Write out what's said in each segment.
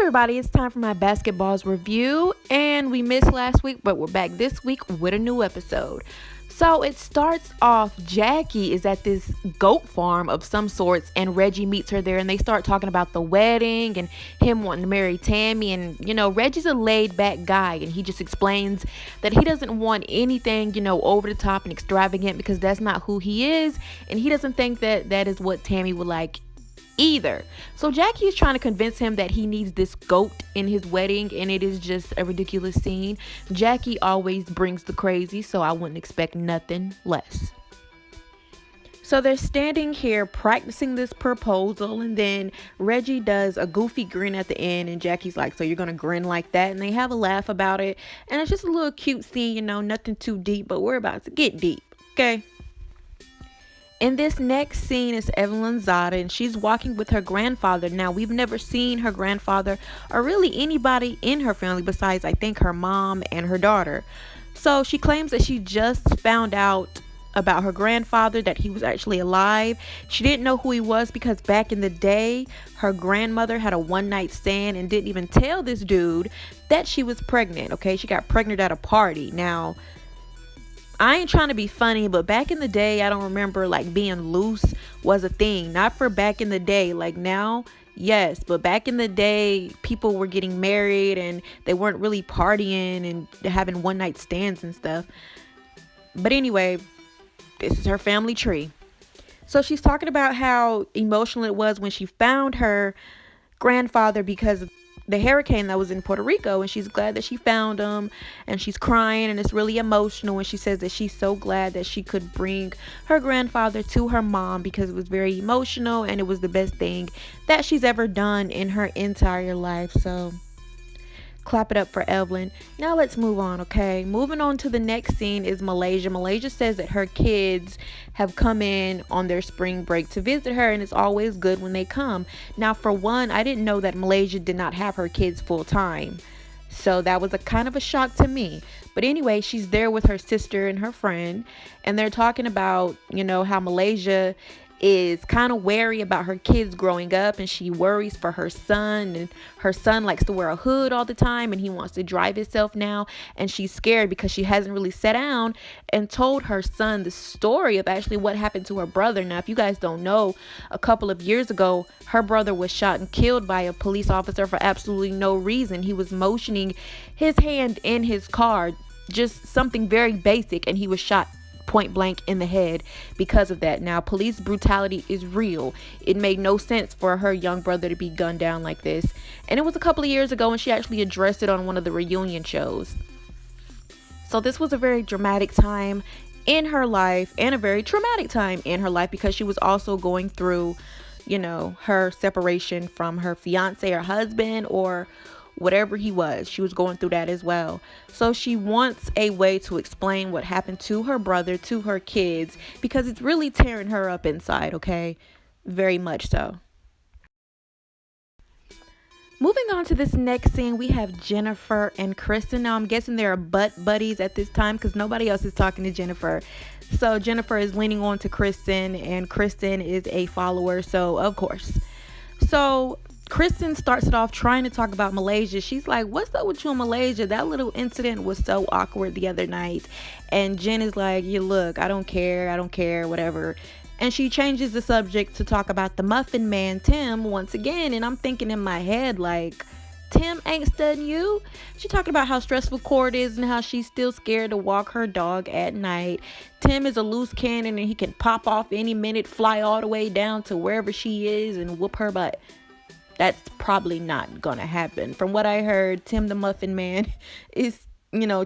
everybody, it's time for my basketballs review, and we missed last week, but we're back this week with a new episode. So it starts off, Jackie is at this goat farm of some sorts, and Reggie meets her there, and they start talking about the wedding and him wanting to marry Tammy. And Reggie's a laid back guy, and he just explains that he doesn't want anything over the top and extravagant, because that's not who he is, and he doesn't think that that is what Tammy would like either. So Jackie is trying to convince him that he needs this goat in his wedding, and it is just a ridiculous scene. Jackie always brings the crazy, so I wouldn't expect nothing less. So they're standing here practicing this proposal, and then Reggie does a goofy grin at the end, and Jackie's like, "So you're gonna grin like that?" And they have a laugh about it, and it's just a little cute scene, nothing too deep, but we're about to get deep, okay? In this next scene is Evelyn Zada, and she's walking with her grandfather. Now, we've never seen her grandfather or really anybody in her family besides, I think, her mom and her daughter. So she claims that she just found out about her grandfather, that he was actually alive. She didn't know who he was because back in the day, her grandmother had a one-night stand and didn't even tell this dude that she was pregnant, okay? She got pregnant at a party. Now, I ain't trying to be funny, but back in the day, I don't remember like being loose was a thing. Not for back in the day, like now, yes, but back in the day, people were getting married and they weren't really partying and having one night stands and stuff. But anyway, this is her family tree. So she's talking about how emotional it was when she found her grandfather because of the hurricane that was in Puerto Rico, and she's glad that she found him, and she's crying, and it's really emotional, and she says that she's so glad that she could bring her grandfather to her mom because it was very emotional and it was the best thing that she's ever done in her entire life. So clap it up for Evelyn. Now let's move on, okay? Moving on to the next scene is Malaysia. Malaysia says that her kids have come in on their spring break to visit her, and it's always good when they come. Now, for one, I didn't know that Malaysia did not have her kids full time. So that was a kind of a shock to me. But anyway, she's there with her sister and her friend, and they're talking about, how Malaysia is kind of wary about her kids growing up, and she worries for her son, and her son likes to wear a hood all the time, and he wants to drive himself now, and she's scared because she hasn't really sat down and told her son the story of actually what happened to her brother. Now, if you guys don't know, a couple of years ago, her brother was shot and killed by a police officer for absolutely no reason. He was motioning his hand in his car, just something very basic, and he was shot point blank in the head because of that. Now, police brutality is real. It made no sense for her young brother to be gunned down like this, and it was a couple of years ago, and she actually addressed it on one of the reunion shows. So this was a very dramatic time in her life, and a very traumatic time in her life, because she was also going through her separation from her fiance or husband or whatever he was. She was going through that as well. So she wants a way to explain what happened to her brother, to her kids, because it's really tearing her up inside, okay? Very much so. Moving on to this next scene, we have Jennifer and Kristen. Now, I'm guessing they're butt buddies at this time because nobody else is talking to Jennifer. So Jennifer is leaning on to Kristen, and Kristen is a follower, so of course. So Kristen starts it off trying to talk about Malaysia. She's like, "What's up with you in Malaysia? That little incident was so awkward the other night." And Jen is like, "Yeah, look, I don't care, whatever." And she changes the subject to talk about the Muffin Man, Tim, once again. And I'm thinking in my head, like, Tim ain't studying you. She talking about how stressful court is and how she's still scared to walk her dog at night. Tim is a loose cannon, and he can pop off any minute, fly all the way down to wherever she is and whoop her butt. That's probably not gonna happen. From what I heard, Tim the Muffin Man is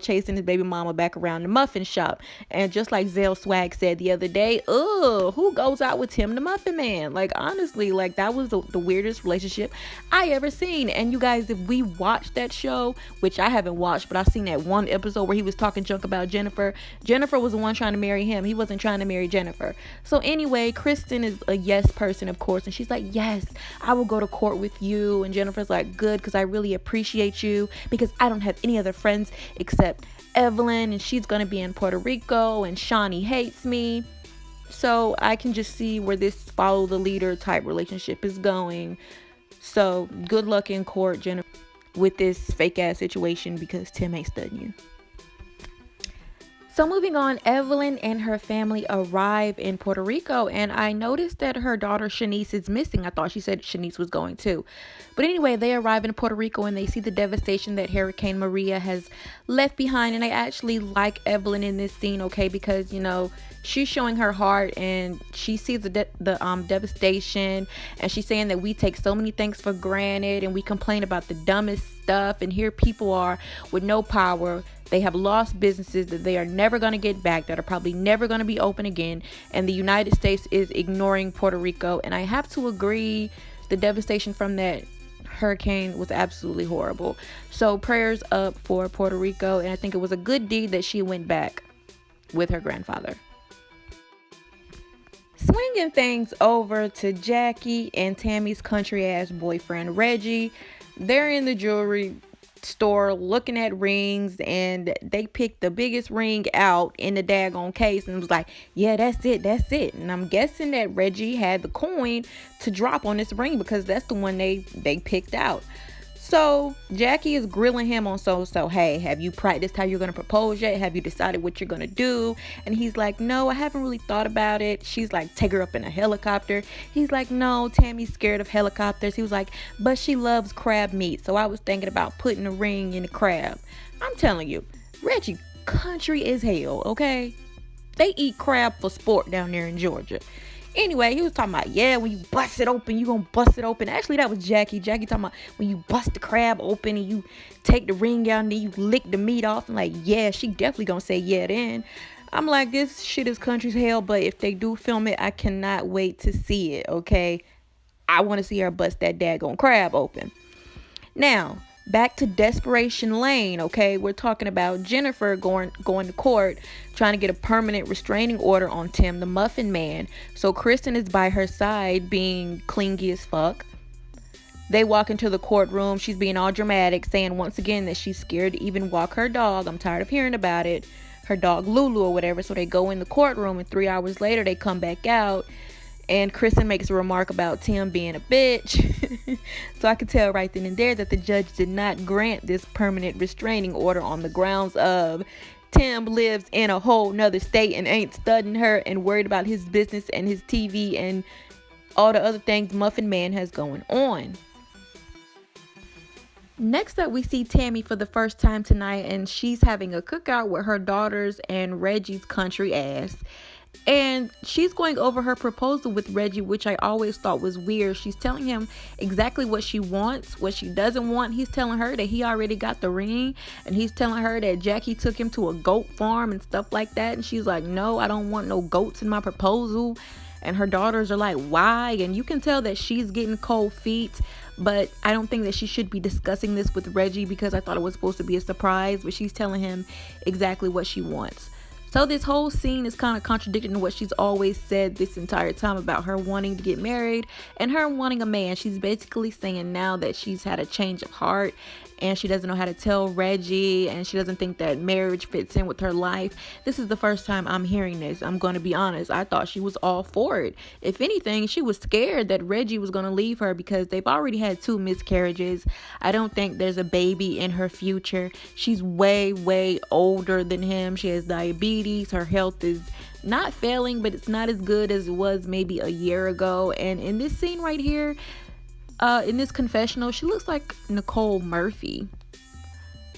chasing his baby mama back around the muffin shop. And just like Zell Swag said the other day, who goes out with Tim the Muffin Man? Like, honestly, like, that was the weirdest relationship I ever seen. And you guys, if we watched that show, which I haven't watched, but I've seen that one episode where he was talking junk about Jennifer. Jennifer was the one trying to marry him. He wasn't trying to marry Jennifer. So anyway, Kristen is a yes person, of course. And she's like, "Yes, I will go to court with you." And Jennifer's like, "Good, because I really appreciate you, because I don't have any other friends except Evelyn, and she's gonna be in Puerto Rico, and Shawnee hates me." So I can just see where this follow the leader type relationship is going. So good luck in court, Jennifer, with this fake ass situation because Tim ain't studying you. So moving on, Evelyn and her family arrive in Puerto Rico, and I noticed that her daughter Shanice is missing. I thought she said Shanice was going too. But anyway, they arrive in Puerto Rico and they see the devastation that Hurricane Maria has left behind. And I actually like Evelyn in this scene, okay, because she's showing her heart and she sees the devastation, and she's saying that we take so many things for granted and we complain about the dumbest stuff, and here people are with no power. They have lost businesses that they are never going to get back, that are probably never going to be open again. And the United States is ignoring Puerto Rico. And I have to agree, the devastation from that hurricane was absolutely horrible. So prayers up for Puerto Rico. And I think it was a good deed that she went back with her grandfather. Swinging things over to Jackie and Tammy's country ass boyfriend Reggie. They're in the jewelry store looking at rings, and they picked the biggest ring out in the daggone case and was like, yeah, that's it. And I'm guessing that Reggie had the coin to drop on this ring because that's the one they picked out. So Jackie is grilling him on so hey, have you practiced how you're going to propose yet? Have you decided what you're going to do? And he's like, no, I haven't really thought about it. She's like, take her up in a helicopter. He's like, no, Tammy's scared of helicopters. He was like, but she loves crab meat, so I was thinking about putting a ring in a crab. I'm telling you, Reggie country as hell, okay? They eat crab for sport down there in Georgia. Anyway, he was talking about, yeah, when you bust it open, you gonna bust it open. Actually, that was Jackie. Jackie talking about when you bust the crab open and you take the ring out and then you lick the meat off. I'm like, yeah, she definitely gonna say yeah then. I'm like, this shit is country's hell, but if they do film it, I cannot wait to see it, okay? I want to see her bust that daggone crab open. Now, back to Desperation Lane, okay? We're talking about Jennifer going to court, trying to get a permanent restraining order on Tim, the Muffin Man. So Kristen is by her side, being clingy as fuck. They walk into the courtroom. She's being all dramatic, saying once again that she's scared to even walk her dog. I'm tired of hearing about it. Her dog Lulu or whatever. So they go in the courtroom, and 3 hours later they come back out. And Kristen makes a remark about Tim being a bitch. So I could tell right then and there that the judge did not grant this permanent restraining order on the grounds of Tim lives in a whole nother state and ain't studying her and worried about his business and his TV and all the other things Muffin Man has going on. Next up, we see Tammy for the first time tonight, and she's having a cookout with her daughters and Reggie's country ass. And she's going over her proposal with Reggie, which I always thought was weird. She's telling him exactly what she wants, what she doesn't want. He's telling her that he already got the ring, and he's telling her that Jackie took him to a goat farm and stuff like that. And she's like, no, I don't want no goats in my proposal. And her daughters are like, why? And you can tell that she's getting cold feet. But I don't think that she should be discussing this with Reggie because I thought it was supposed to be a surprise. But she's telling him exactly what she wants. So this whole scene is kind of contradicting what she's always said this entire time about her wanting to get married and her wanting a man. She's basically saying now that she's had a change of heart and she doesn't know how to tell Reggie, and she doesn't think that marriage fits in with her life. This is the first time I'm hearing this. I'm going to be honest. I thought she was all for it. If anything, she was scared that Reggie was going to leave her because they've already had 2 miscarriages. I don't think there's a baby in her future. She's way, way older than him. She has diabetes. Her health is not failing, but it's not as good as it was maybe a year ago. And in this scene right here, in this confessional, she looks like Nicole Murphy.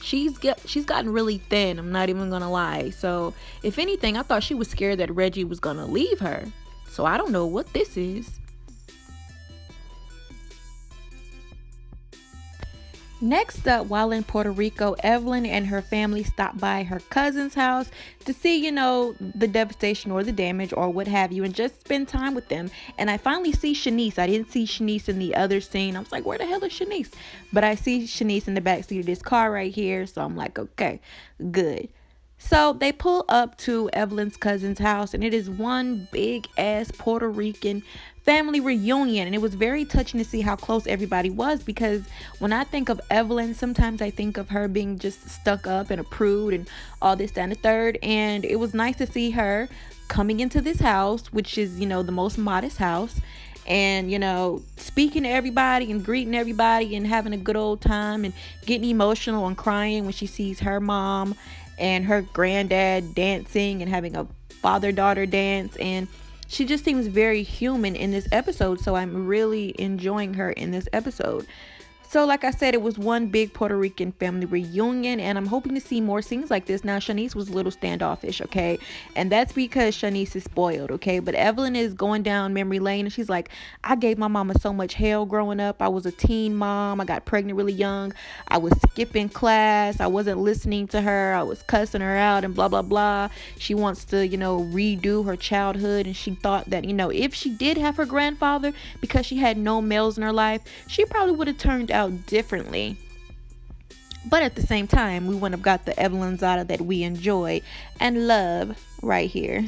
She's gotten really thin, I'm not even gonna lie. So if anything, I thought she was scared that Reggie was gonna leave her. So I don't know what this is. Next up, while in Puerto Rico, Evelyn and her family stopped by her cousin's house to see, the devastation or the damage or what have you, and just spend time with them. And I finally see Shanice. I didn't see Shanice in the other scene. I was like, where the hell is Shanice? But I see Shanice in the backseat of this car right here. So I'm like, okay, good. So they pull up to Evelyn's cousin's house, and it is one big ass Puerto Rican family reunion. And it was very touching to see how close everybody was, because when I think of Evelyn, sometimes I think of her being just stuck up and a prude and all this, that, and the third. And it was nice to see her coming into this house, which is, the most modest house. and, speaking to everybody and greeting everybody and having a good old time and getting emotional and crying when she sees her mom and her granddad dancing and having a father-daughter dance. And she just seems very human in this episode, so I'm really enjoying her in this episode. So, like I said, it was one big Puerto Rican family reunion, and I'm hoping to see more scenes like this. Now, Shanice was a little standoffish, okay? And that's because Shanice is spoiled, okay? But Evelyn is going down memory lane, and she's like, I gave my mama so much hell growing up. I was a teen mom. I got pregnant really young. I was skipping class. I wasn't listening to her. I was cussing her out and blah, blah, blah. She wants to, redo her childhood, and she thought that, if she did have her grandfather, because she had no males in her life, she probably would have turned out differently. But at the same time, we wouldn't have got the Evelyn Zada that we enjoy and love right here.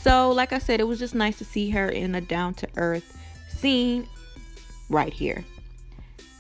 So, like I said, it was just nice to see her in a down-to-earth scene right here.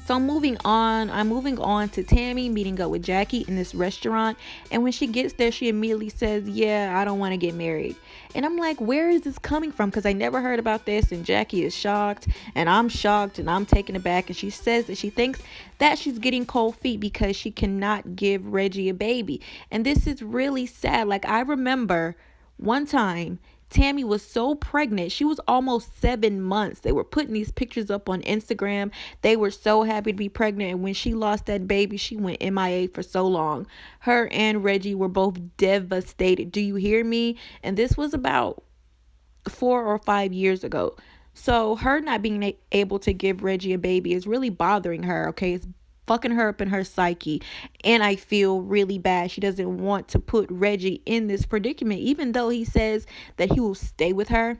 So I'm moving on to Tammy meeting up with Jackie in this restaurant. And when she gets there, she immediately says, yeah, I don't want to get married. And I'm like, where is this coming from? Because I never heard about this. And Jackie is shocked. And I'm shocked. And I'm taken aback. And she says that she thinks that she's getting cold feet because she cannot give Reggie a baby. And this is really sad. Like, I remember one time Tammy was so pregnant. She was almost 7 months. They were putting these pictures up on Instagram. They were so happy to be pregnant. And when she lost that baby, she went MIA for so long. Her and Reggie were both devastated. Do you hear me? And this was about 4 or 5 years ago. So her not being able to give Reggie a baby is really bothering her, okay? It's fucking her up in her psyche. And I feel really bad. She doesn't want to put Reggie in this predicament, even though he says that he will stay with her.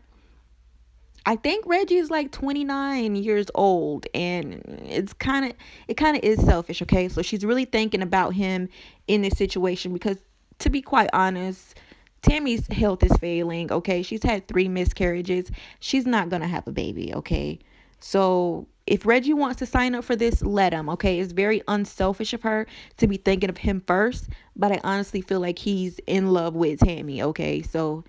I think Reggie is like 29 years old, and it kind of is selfish, okay? So she's really thinking about him in this situation because, to be quite honest, Tammy's health is failing, okay? She's had 3 miscarriages. She's not going to have a baby, okay? So if Reggie wants to sign up for this, let him, okay? It's very unselfish of her to be thinking of him first, but I honestly feel like he's in love with Tammy, okay? So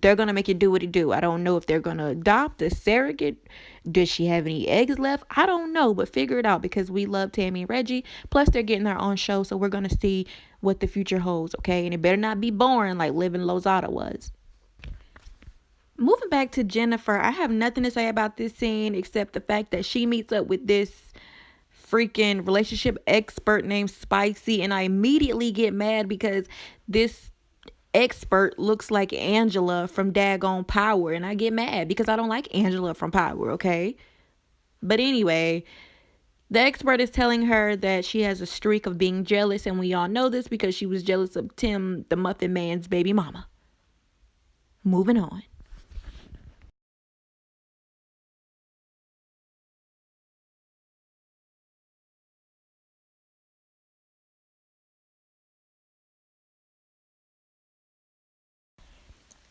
they're going to make it do what it do. I don't know if they're going to adopt a surrogate. Does she have any eggs left? I don't know, but figure it out because we love Tammy and Reggie. Plus, they're getting their own show, so we're going to see what the future holds, okay? And it better not be boring like Living Lozada was. Moving back to Jennifer, I have nothing to say about this scene except the fact that she meets up with this freaking relationship expert named Spicy, and I immediately get mad because this expert looks like Angela from Daggone Power, and I get mad because I don't like Angela from Power, okay? But anyway, the expert is telling her that she has a streak of being jealous, and we all know this because she was jealous of Tim, the Muffin Man's baby mama. Moving on.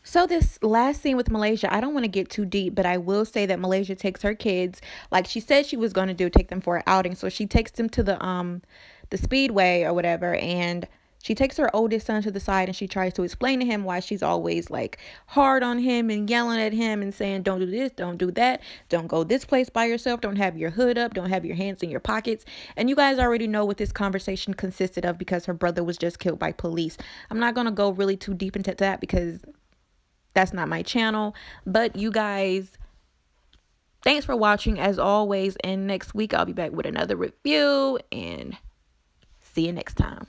So this last scene with Malaysia, I don't want to get too deep, but I will say that Malaysia takes her kids, like she said she was going to do, take them for an outing. So she takes them to the speedway or whatever, and she takes her oldest son to the side and she tries to explain to him why she's always like hard on him and yelling at him and saying, don't do this, don't do that, don't go this place by yourself, don't have your hood up, don't have your hands in your pockets. And you guys already know what this conversation consisted of because her brother was just killed by police. I'm not going to go really too deep into that because that's not my channel. But you guys, thanks for watching as always. And next week I'll be back with another review. And see you next time.